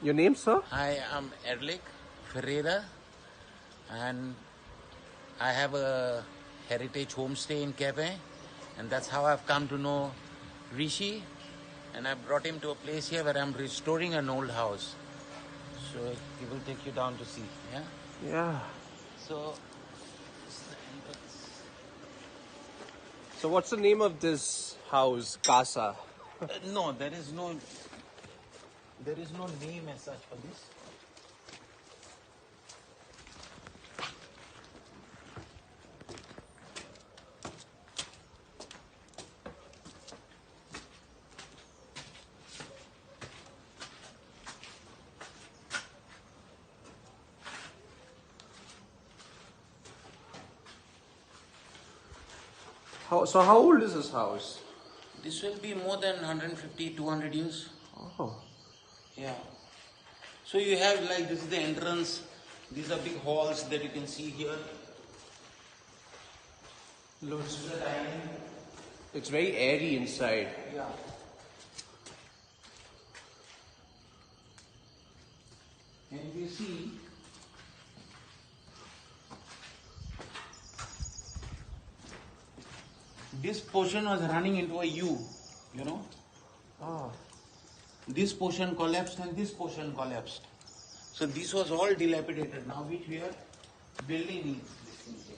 Your name, sir? I am Erlick Ferreira, and I have a heritage homestay in Quepem, and that's how I've come to know Rishi, and I brought him to a place here where I'm restoring an old house. So he will take you down to see, yeah? Yeah. So, this is the entrance. So what's the name of this house, Casa? No, there is no name as such for this. So how old is this house? This will be more than 150, 200 years. Oh. Yeah. So you have like this is the entrance. These are big halls that you can see here. Look, This is the dining. it's very airy inside. Yeah. And if you see, this portion was running into a U, you know. Oh. This portion collapsed and this portion collapsed. So this was all dilapidated. Now which we are building this thing here.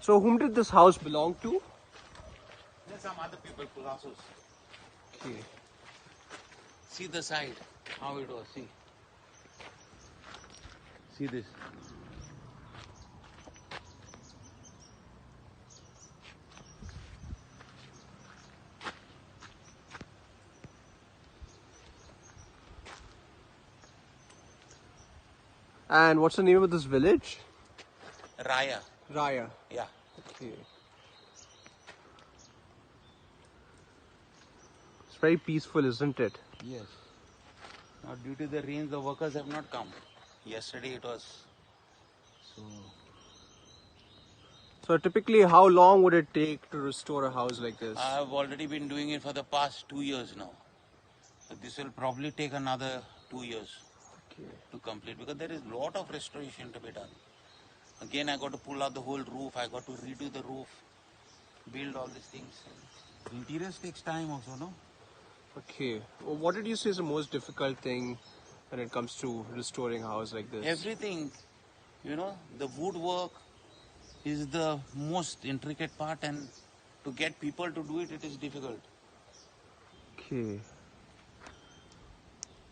So whom did this house belong to? There's some other people, Pulasos. Okay. See the side, how it was, see. See this. And what's the name of this village? Raya. Raya. Yeah. Okay. It's very peaceful, isn't it? Yes. Now due to the rains, the workers have not come. Yesterday it was. So typically, how long would it take to restore a house like this? I've already been doing it for the past 2 years now. So this will probably take another 2 years to complete because there is a lot of restoration to be done. Again, I got to pull out the whole roof. I got to redo the roof, build all these things. Interiors takes time also, no? Okay. Well, what did you say is the most difficult thing when it comes to restoring a house like this? Everything, you know, the woodwork is the most intricate part, and to get people to do it, it is difficult. Okay.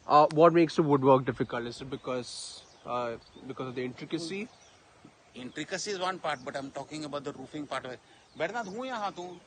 What makes the woodwork difficult? Is it because of the intricacy? Intricacy is one part, but I'm talking about the roofing part of it. बैठना तू यहाँ तू